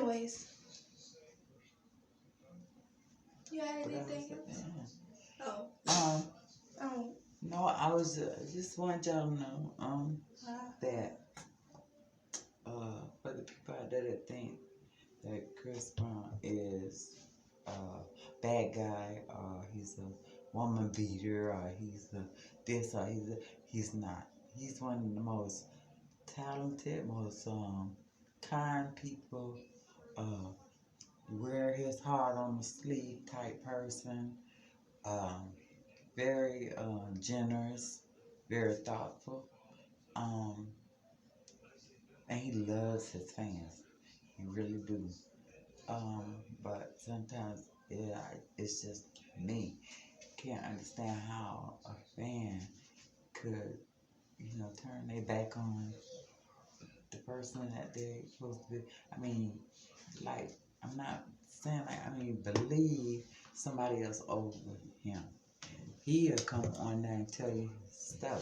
anyways, you had anything else? Oh. Oh. No, I was just want y'all to know that for the people out there that think that Chris Brown is a bad guy, or he's a woman beater, or he's a this, or he's not. He's one of the most talented, most kind people. Wear his heart on the sleeve type person. Um, very generous, very thoughtful. Um, and he loves his fans. He really do. But sometimes, yeah, it's just me. Can't understand how a fan could, turn their back on the person that they're supposed to be. I mean, like, I'm not saying like, believe somebody else over him. He'll come on there and tell you stuff,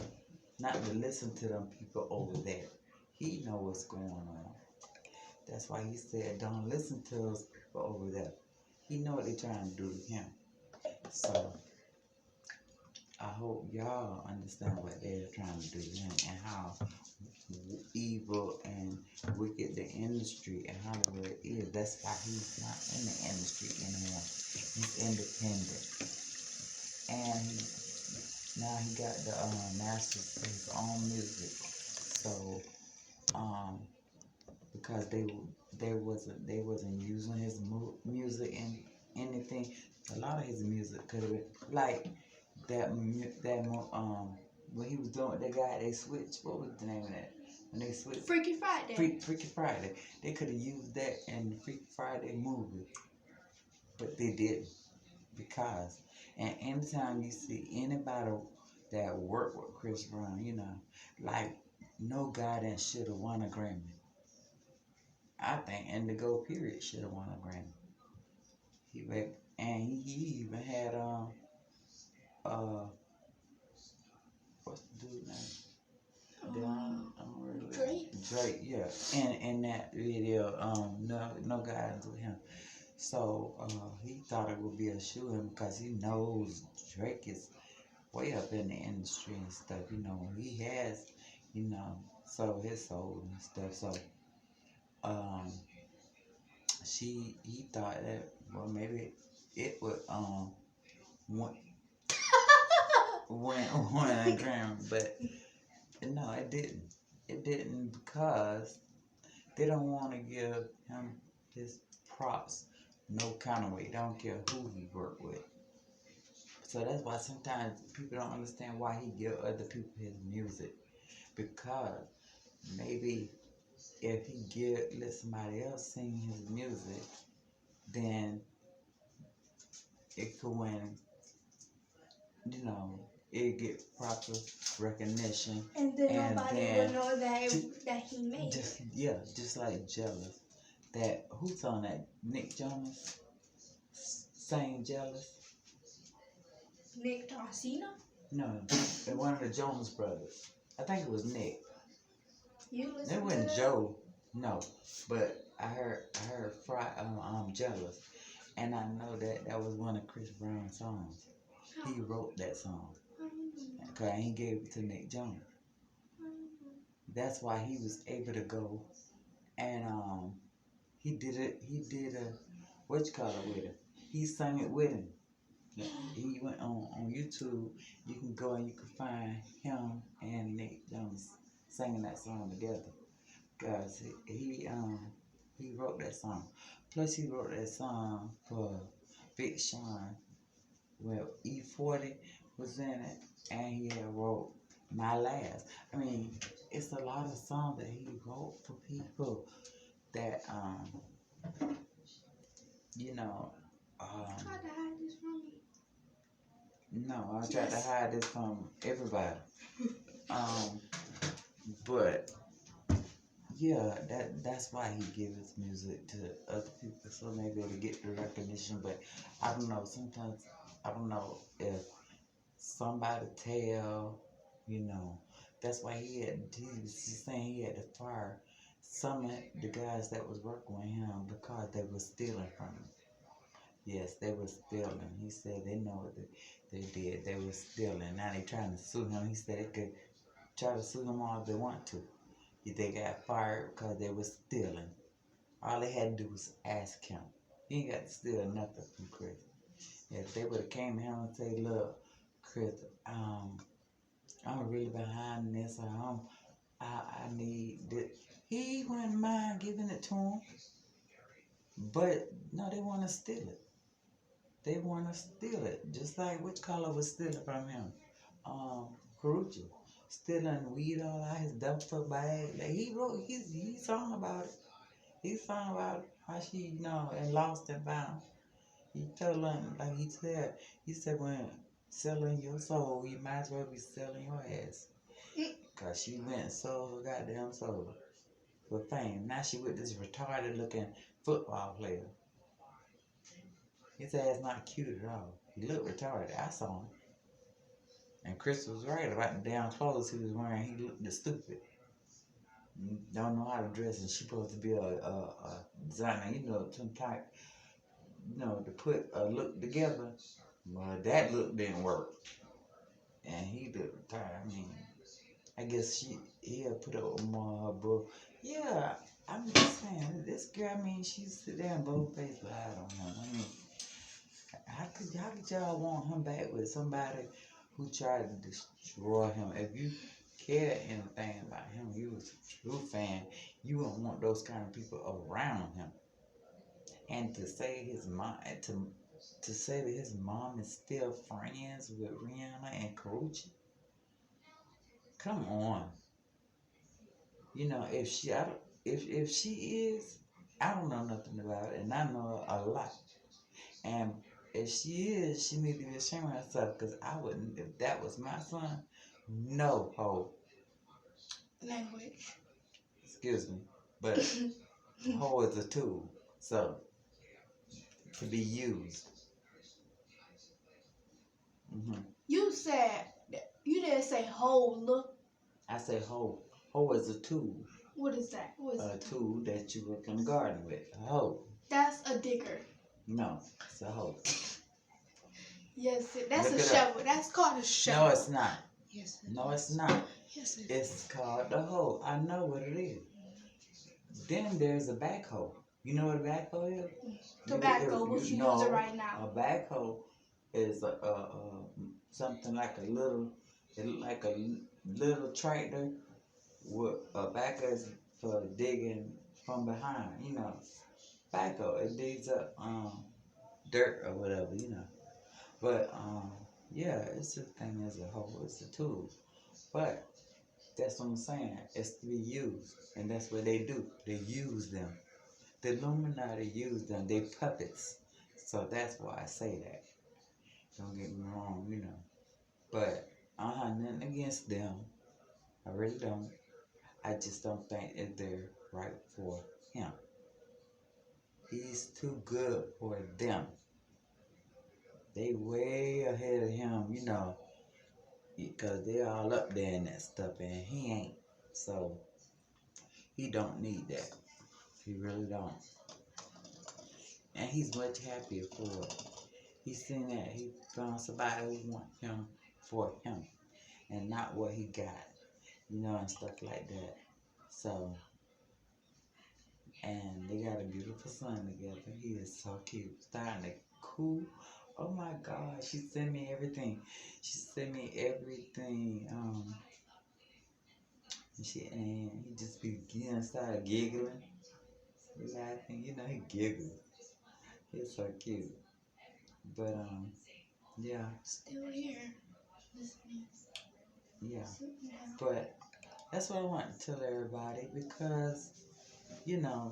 not to listen to them people over there. He know what's going on. That's why he said, don't listen to those people over there. He know what they're trying to do to him. So I hope y'all understand what they're trying to do to him and how evil and wicked the industry and Hollywood is. That's why he's not in the industry anymore. He's independent. And now he got the masters for his own music. So because they wasn't using his music in anything. A lot of his music could have been like that when he was doing with that guy, they switched. What was the name of that? When they switched Freaky Friday. Freaky Friday. They could have used that in the Freaky Friday movie, but they didn't, because and anytime you see anybody that worked with Chris Brown, like no guy that should have won a Grammy. I think Indigo Period should have won a Grammy. He even had what's the dude's name? Drake, yeah. In that video, no guidance with him. So he thought it would be a shoe-in because he knows Drake is way up in the industry and stuff. He has, sold his soul and stuff. So he thought that, well, maybe it would win a Grammy, but no, it didn't. It didn't, because they don't want to give him his props no kind of way. They don't care who he worked with. So that's why sometimes people don't understand why he give other people his music, because maybe if he let somebody else sing his music, then it could win, it get proper recognition. And then nobody will know that he made it. Yeah, just like Jealous. That, who's on that? Nick Jonas sang Jealous? Nick Torsino? No, one of the Jonas brothers. I think it was Nick. It wasn't Joe. No, but I heard Jealous, and I know that was one of Chris Brown's songs. He wrote that song. Okay, and he gave it to Nick Jonas. That's why he was able to go and he did a with him. He sang it with him. He went on YouTube. You can go and you can find him and Nick Jonas singing that song together. Because he wrote that song. Plus he wrote that song for Big Sean. Well, E40 was in it, and he wrote My Last. It's a lot of songs that he wrote for people that Try to hide this from me. No, I tried to hide this from everybody. But yeah, that's why he gives his music to other people, so maybe to get the recognition. But I don't know. Sometimes I don't know if somebody tell, that's why he was saying he had to fire some of the guys that was working with him because they was stealing from him. Yes, they was stealing. He said they know what they did. They was stealing. Now they trying to sue him. He said they could try to sue him all if they want to. If they got fired because they was stealing. All they had to do was ask him. He ain't got to steal nothing from Chris. If they would have came to him and say, look, Chris, I'm really behind this, or I need this. He wouldn't mind giving it to him. But no, they want to steal it. They want to steal it. Just like which color was stealing from him? Carucci. Stealing weed all out his duffel bag. Like he wrote he song about it. He sung about how she, and lost and found. He told them, like he said when selling your soul, you might as well be selling your ass. Cause she went and sold her goddamn soul for fame. Now she with this retarded looking football player. His ass not cute at all. He looked retarded. I saw him. And Chris was right about the damn clothes he was wearing. He looked stupid. Don't know how to dress, and she supposed to be a designer, some type, to put a look together. But that look didn't work. And he looked tired. I mean, I guess he'll put up more her book. Yeah, I'm just saying, this girl, she's sit there and bold-faced lied on him. I mean, how could y'all want him back with somebody who tried to destroy him? If you cared anything about him, you was a true fan, you wouldn't want those kind of people around him. And to say his mom, to say that his mom is still friends with Rihanna and Carucci, come on. If she is, I don't know nothing about it, and I know a lot. And if she is, she needs to be ashamed of herself, because I wouldn't, if that was my son, no hoe. Language. Excuse me. But hoe is a tool. So, to be used. You said, you didn't say hoe, look. I say hoe. Hoe is a tool. What is that? What is a tool that you work in the garden with. A hoe. That's a digger. No, it's a hoe. Yes, that's a shovel. That's called a shovel. No, it's not. Yes. No, it's not. Yes, it is. It's called a hoe. I know what it is. Then there's a backhoe. You know what a backhoe is? Tobacco, which you use it right now. A backhoe is something like a little tractor with a backhoe is for digging from behind. Backhoe, it digs up dirt or whatever. But yeah, it's a thing as a hoe. It's a tool. But that's what I'm saying. It's to be used, and that's what they do. They use them. The Illuminati use them. They puppets. So that's why I say that. Don't get me wrong, But I have nothing against them. I really don't. I just don't think that they're right for him. He's too good for them. They way ahead of him, because they're all up there in that stuff, and he ain't. So he don't need that. He really don't. And he's much happier for it. He's seen that he found somebody who wants him for him and not what he got, and stuff like that. So, and they got a beautiful son together. He is so cute. Starting to cool. Oh my God, she sent me everything. She sent me everything. And he just started giggling. Laughing, he giggles. He's so cute. But yeah. Still here. Listening. Yeah. But that's what I want to tell everybody, because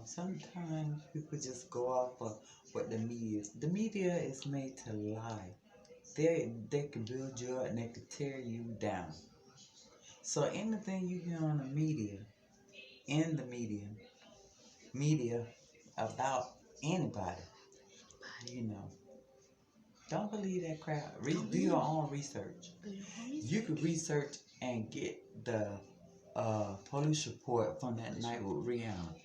sometimes people just go off of what the media is. The media is made to lie. They can build you up and they can tear you down. So anything you hear on the media, in the media about anybody, don't believe that crap. Do your own research. You could research and get the police report from that night with Rihanna.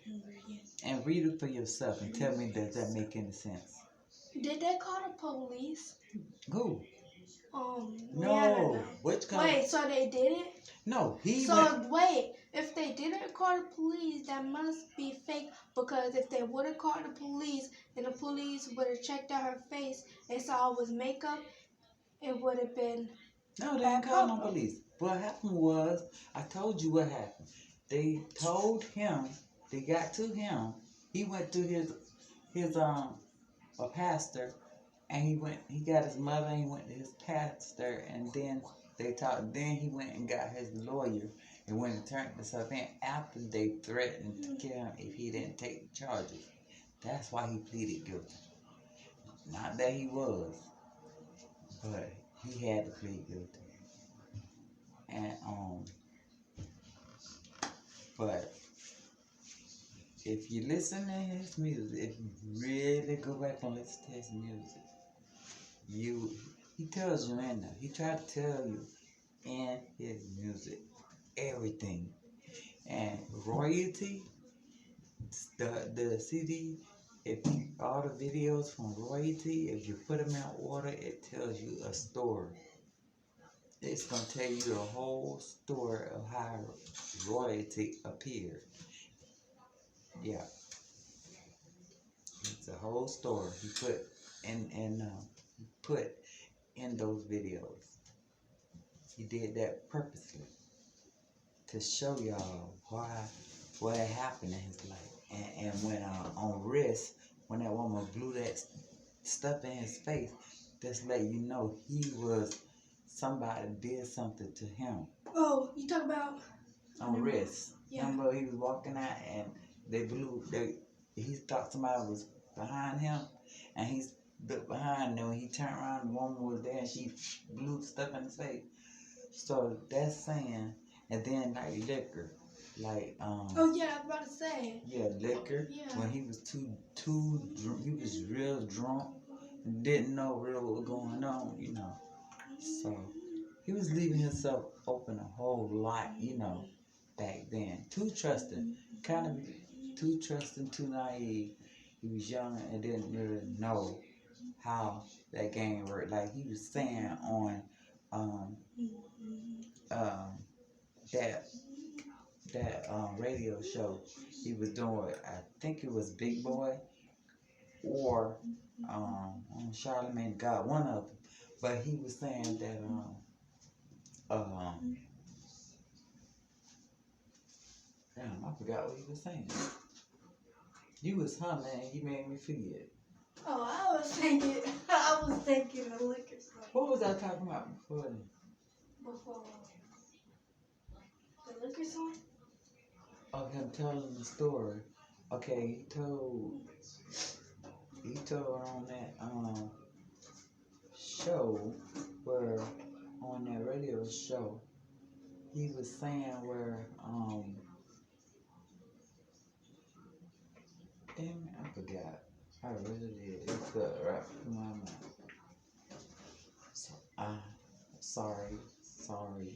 And read it for yourself and tell me, does that make any sense? Did they call the police? Who? Rihanna. No. No. Which kind? Wait, so they didn't? No, he So went. wait, if they didn't call the police, that must be fake. Because if they would have called the police and the police would have checked out her face and saw it was makeup, it would have been. No, they didn't call no police. What happened was, I told you what happened. They told him, they got to him. He went to his a pastor, and he got his mother, and he went to his pastor, and then they talked. Then he went and got his lawyer, and went and turned himself in after they threatened to kill him if he didn't take the charges. That's why he pleaded guilty. Not that he was, but he had to plead guilty. And but if you listen to his music, if you really go back and listen to his music, he tells you in there. He tried to tell you in his music everything. And royalty, the CD, all the videos from royalty, if you put them in order, it tells you a story. It's gonna tell you the whole story of how royalty appeared. Yeah, it's a whole story he put in those videos. He did that purposely to show y'all what had happened in his life. And when on Risk, when that woman blew that stuff in his face, just let you know somebody did something to him. Oh, you talk about on Risk. Yeah. Remember he was walking out and he thought somebody was behind him, and he looked behind them. When he turned around, the woman was there, and she blew stuff in his face. So that's saying, and then like liquor, like Oh yeah, I was about to say. Yeah, liquor. Yeah. When he was he was real drunk and didn't know really what was going on, you know. So he was leaving himself open a whole lot, you know, back then. Too trusting, too trusting, too naive. He was young and didn't really know how that game worked. Like he was saying on that radio show he was doing. I think it was Big Boy or on Charlemagne the God, one of them. But he was saying that damn, I forgot what he was saying. You was humming and you made me forget. Oh, I was thinking of liquor store. What was I talking about before? Before the liquor store? Oh, him telling the story. Okay, he told on that show where on that radio show he was saying where damn it, I forgot. I really did. It fell right through my mouth. So, sorry.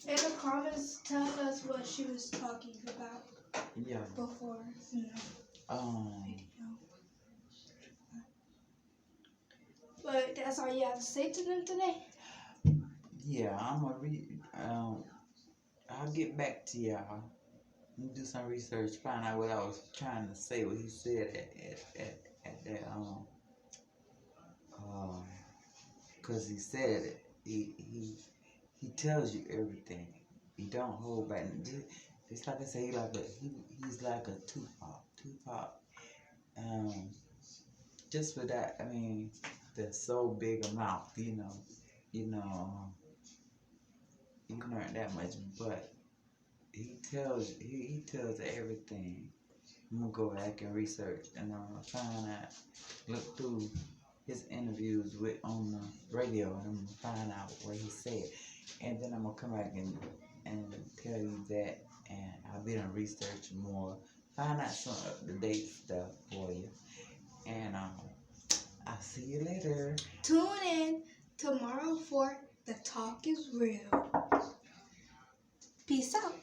In the comments, tell us what she was talking about. Yeah. Before, But that's all you have to say to them today? Yeah, I'm gonna read. I'll get back to y'all. Do some research, find out what I was trying to say, what he said at that cause he said it. He tells you everything. He don't hold back. Just like I say, he's like a Tupac. Just for that, I mean, the so big a mouth, you learn that much, but he tells everything. I'm gonna go back and research, and I'm gonna find out, look through his interviews on the radio, and I'm gonna find out what he said, and then I'm gonna come back and tell you that, and I'll be gonna research more, find out some up-to-date stuff for you, and I'll see you later. Tune in tomorrow for The Talk is Real. Peace out.